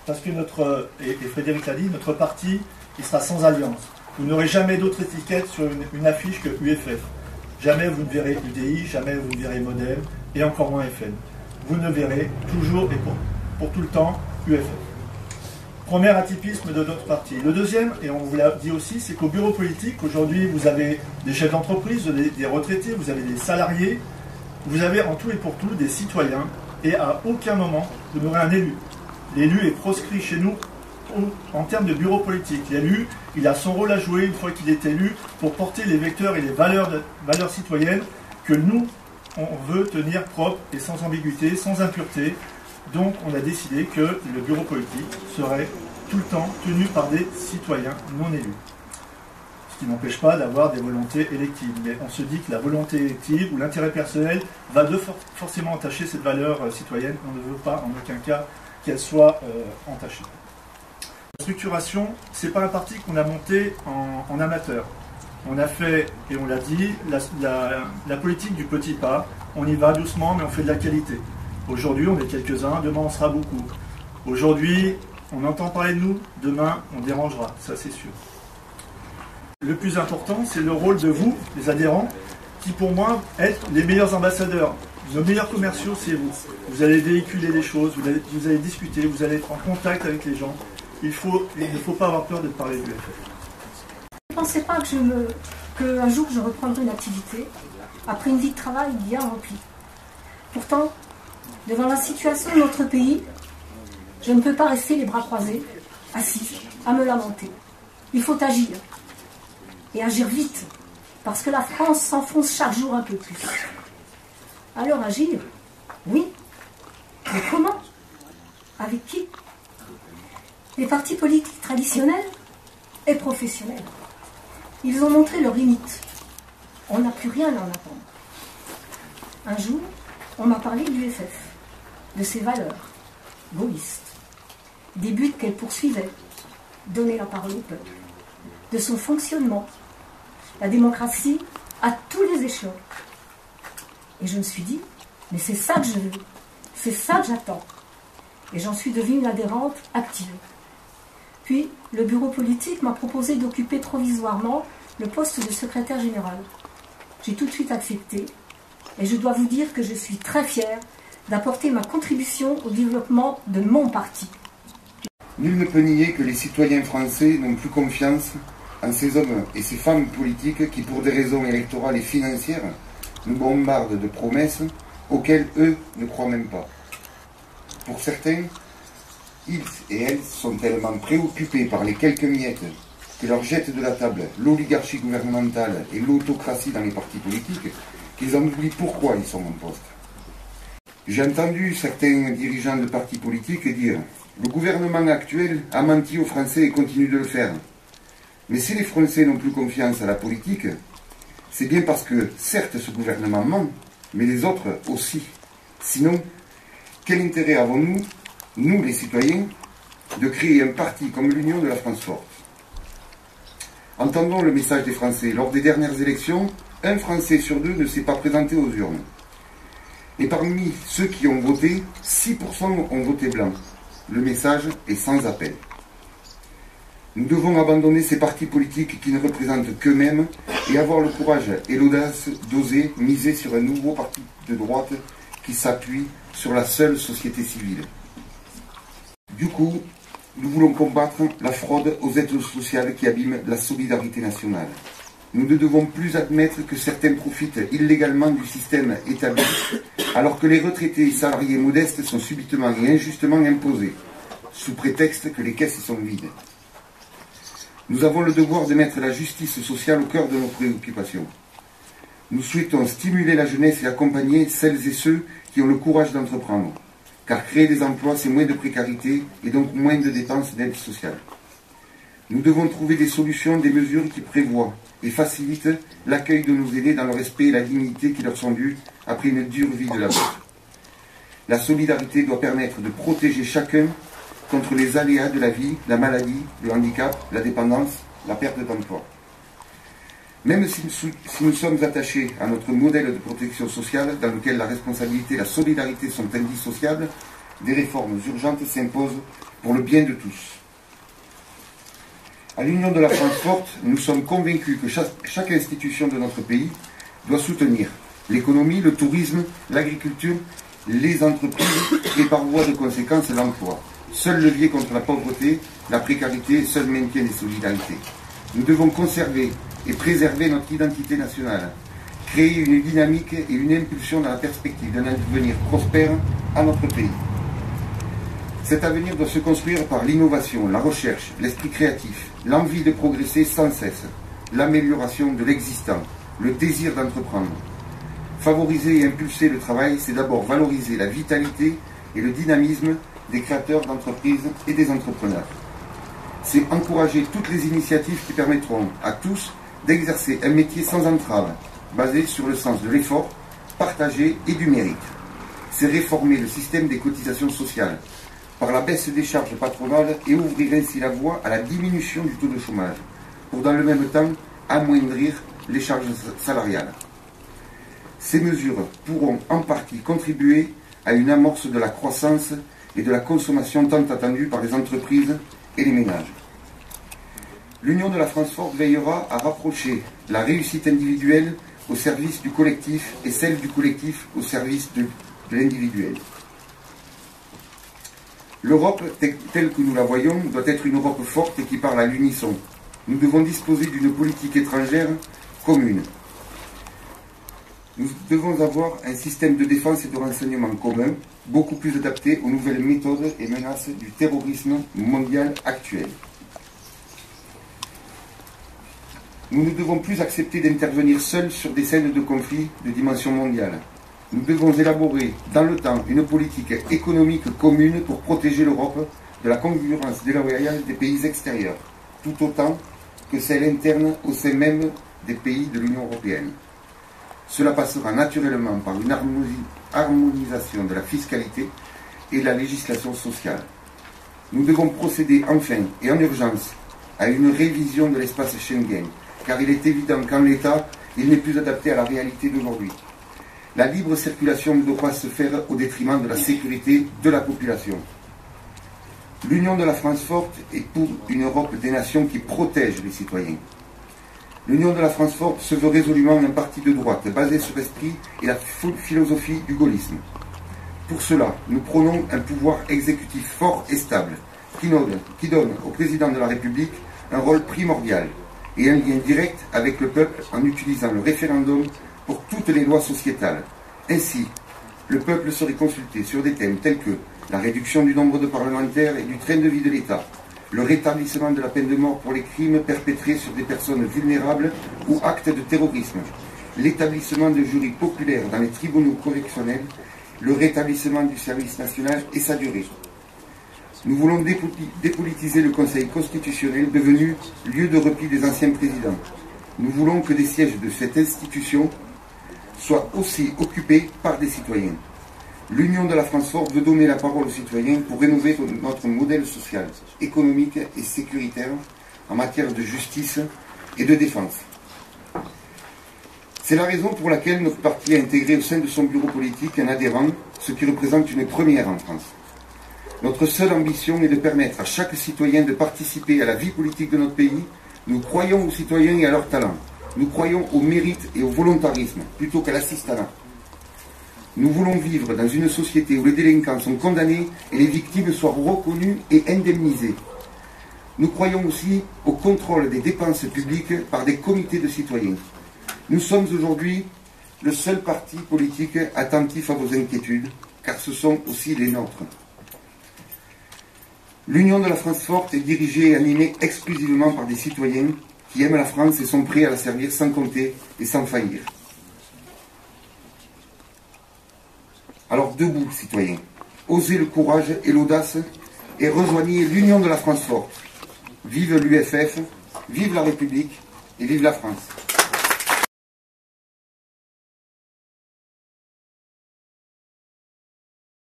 parce que et Frédéric l'a dit, notre parti, il sera sans alliance. Vous n'aurez jamais d'autre étiquette sur une affiche que UFF. Jamais vous ne verrez UDI, jamais vous ne verrez Modem, et encore moins FN. Vous ne verrez toujours et pour tout le temps UFF. Premier atypisme de notre parti. Le deuxième, et on vous l'a dit aussi, c'est qu'au bureau politique, aujourd'hui, vous avez des chefs d'entreprise, des retraités, vous avez des salariés, vous avez en tout et pour tout des citoyens, et à aucun moment, vous n'aurez un élu. L'élu est proscrit chez nous en termes de bureau politique. L'élu, il a son rôle à jouer une fois qu'il est élu pour porter les vecteurs et les valeurs citoyennes que nous, on veut tenir propres et sans ambiguïté, sans impureté. Donc on a décidé que le bureau politique serait tout le temps tenu par des citoyens non élus. Ce qui n'empêche pas d'avoir des volontés électives. Mais on se dit que la volonté élective ou l'intérêt personnel va forcément entacher cette valeur citoyenne. On ne veut pas en aucun cas qu'elle soit entachée. La structuration, ce n'est pas un parti qu'on a monté en amateur. On a fait, et on l'a dit, la politique du petit pas. On y va doucement, mais on fait de la qualité. Aujourd'hui, on est quelques-uns, demain, on sera beaucoup. Aujourd'hui, on entend parler de nous, demain, on dérangera, ça c'est sûr. Le plus important, c'est le rôle de vous, les adhérents, qui pour moi, êtes les meilleurs ambassadeurs. Nos meilleurs commerciaux, c'est vous. Vous allez véhiculer les choses, vous allez discuter, vous allez être en contact avec les gens. Il ne faut pas avoir peur de parler du FF. Je ne pensais pas qu'un jour je reprendrai une activité après une vie de travail bien remplie. Pourtant, devant la situation de notre pays, je ne peux pas rester les bras croisés, assis, à me lamenter. Il faut agir. Et agir vite, parce que la France s'enfonce chaque jour un peu plus. Alors agir, oui. Mais comment? Avec qui? Les partis politiques traditionnels et professionnels. Ils ont montré leurs limites. On n'a plus rien à en attendre. Un jour, on m'a parlé de l'UFF, de ses valeurs, gaullistes, des buts qu'elle poursuivait, donner la parole au peuple, de son fonctionnement, la démocratie à tous les échelons. Et je me suis dit, mais c'est ça que je veux, c'est ça que j'attends. Et j'en suis devenue une adhérente active. Puis, le bureau politique m'a proposé d'occuper provisoirement le poste de secrétaire général. J'ai tout de suite accepté, et je dois vous dire que je suis très fière d'apporter ma contribution au développement de mon parti. Nul ne peut nier que les citoyens français n'ont plus confiance en ces hommes et ces femmes politiques qui, pour des raisons électorales et financières, nous bombardent de promesses auxquelles eux ne croient même pas. Pour certains, ils et elles sont tellement préoccupés par les quelques miettes que leur jettent de la table l'oligarchie gouvernementale et l'autocratie dans les partis politiques qu'ils en oublient pourquoi ils sont en poste. J'ai entendu certains dirigeants de partis politiques dire « Le gouvernement actuel a menti aux Français et continue de le faire. » Mais si les Français n'ont plus confiance à la politique, c'est bien parce que, certes, ce gouvernement ment, mais les autres aussi. Sinon, quel intérêt avons-nous, nous les citoyens, de créer un parti comme l'Union de la France forte? Entendons le message des Français. Lors des dernières élections, un Français sur deux ne s'est pas présenté aux urnes. Et parmi ceux qui ont voté, 6% ont voté blanc. Le message est sans appel. Nous devons abandonner ces partis politiques qui ne représentent qu'eux-mêmes et avoir le courage et l'audace d'oser miser sur un nouveau parti de droite qui s'appuie sur la seule société civile. Du coup, nous voulons combattre la fraude aux aides sociales qui abîment la solidarité nationale. Nous ne devons plus admettre que certains profitent illégalement du système établi, alors que les retraités et salariés modestes sont subitement et injustement imposés, sous prétexte que les caisses sont vides. Nous avons le devoir de mettre la justice sociale au cœur de nos préoccupations. Nous souhaitons stimuler la jeunesse et accompagner celles et ceux qui ont le courage d'entreprendre, car créer des emplois, c'est moins de précarité et donc moins de dépenses d'aide sociale. Nous devons trouver des solutions, des mesures qui prévoient et facilitent l'accueil de nos aînés dans le respect et la dignité qui leur sont dus après une dure vie de la mort. La solidarité doit permettre de protéger chacun contre les aléas de la vie, la maladie, le handicap, la dépendance, la perte d'emploi. Même si nous sommes attachés à notre modèle de protection sociale, dans lequel la responsabilité et la solidarité sont indissociables, des réformes urgentes s'imposent pour le bien de tous. À l'Union de la France forte, nous sommes convaincus que chaque institution de notre pays doit soutenir l'économie, le tourisme, l'agriculture, les entreprises et par voie de conséquence l'emploi. Seul levier contre la pauvreté, la précarité, seul maintien des solidarités. Nous devons conserver et préserver notre identité nationale, créer une dynamique et une impulsion dans la perspective d'un avenir prospère à notre pays. Cet avenir doit se construire par l'innovation, la recherche, l'esprit créatif, l'envie de progresser sans cesse, l'amélioration de l'existant, le désir d'entreprendre. Favoriser et impulser le travail, c'est d'abord valoriser la vitalité et le dynamisme des créateurs d'entreprises et des entrepreneurs. C'est encourager toutes les initiatives qui permettront à tous d'exercer un métier sans entrave, basé sur le sens de l'effort, partagé et du mérite. C'est réformer le système des cotisations sociales par la baisse des charges patronales et ouvrir ainsi la voie à la diminution du taux de chômage, pour dans le même temps amoindrir les charges salariales. Ces mesures pourront en partie contribuer à une amorce de la croissance et de la consommation tant attendue par les entreprises et les ménages. L'Union de la France forte veillera à rapprocher la réussite individuelle au service du collectif et celle du collectif au service de l'individuel. L'Europe, telle que nous la voyons, doit être une Europe forte et qui parle à l'unisson. Nous devons disposer d'une politique étrangère commune. Nous devons avoir un système de défense et de renseignement commun, beaucoup plus adapté aux nouvelles méthodes et menaces du terrorisme mondial actuel. Nous ne devons plus accepter d'intervenir seuls sur des scènes de conflit de dimension mondiale. Nous devons élaborer dans le temps une politique économique commune pour protéger l'Europe de la concurrence déloyale des pays extérieurs, tout autant que celle interne au sein même des pays de l'Union européenne. Cela passera naturellement par une harmonisation de la fiscalité et de la législation sociale. Nous devons procéder enfin et en urgence à une révision de l'espace Schengen, car il est évident qu'en l'état, il n'est plus adapté à la réalité d'aujourd'hui. La libre circulation ne doit pas se faire au détriment de la sécurité de la population. L'Union de la France forte est pour une Europe des nations qui protège les citoyens. L'Union de la France forte se veut résolument un parti de droite, basé sur l'esprit et la philosophie du gaullisme. Pour cela, nous prônons un pouvoir exécutif fort et stable, qui donne au président de la République un rôle primordial et un lien direct avec le peuple en utilisant le référendum pour toutes les lois sociétales. Ainsi, le peuple serait consulté sur des thèmes tels que la réduction du nombre de parlementaires et du train de vie de l'État, le rétablissement de la peine de mort pour les crimes perpétrés sur des personnes vulnérables ou actes de terrorisme, l'établissement de jurys populaires dans les tribunaux correctionnels, le rétablissement du service national et sa durée. Nous voulons dépolitiser le Conseil constitutionnel devenu lieu de repli des anciens présidents. Nous voulons que des sièges de cette institution soient aussi occupés par des citoyens. L'Union de la France forte veut donner la parole aux citoyens pour rénover notre modèle social, économique et sécuritaire en matière de justice et de défense. C'est la raison pour laquelle notre parti a intégré au sein de son bureau politique un adhérent, ce qui représente une première en France. Notre seule ambition est de permettre à chaque citoyen de participer à la vie politique de notre pays. Nous croyons aux citoyens et à leurs talents. Nous croyons au mérite et au volontarisme, plutôt qu'à l'assistanat. Nous voulons vivre dans une société où les délinquants sont condamnés et les victimes soient reconnues et indemnisées. Nous croyons aussi au contrôle des dépenses publiques par des comités de citoyens. Nous sommes aujourd'hui le seul parti politique attentif à vos inquiétudes, car ce sont aussi les nôtres. L'Union de la France forte est dirigée et animée exclusivement par des citoyens qui aiment la France et sont prêts à la servir sans compter et sans faillir. Alors debout, citoyens, osez le courage et l'audace et rejoignez l'Union de la France forte. Vive l'UFF, vive la République et vive la France.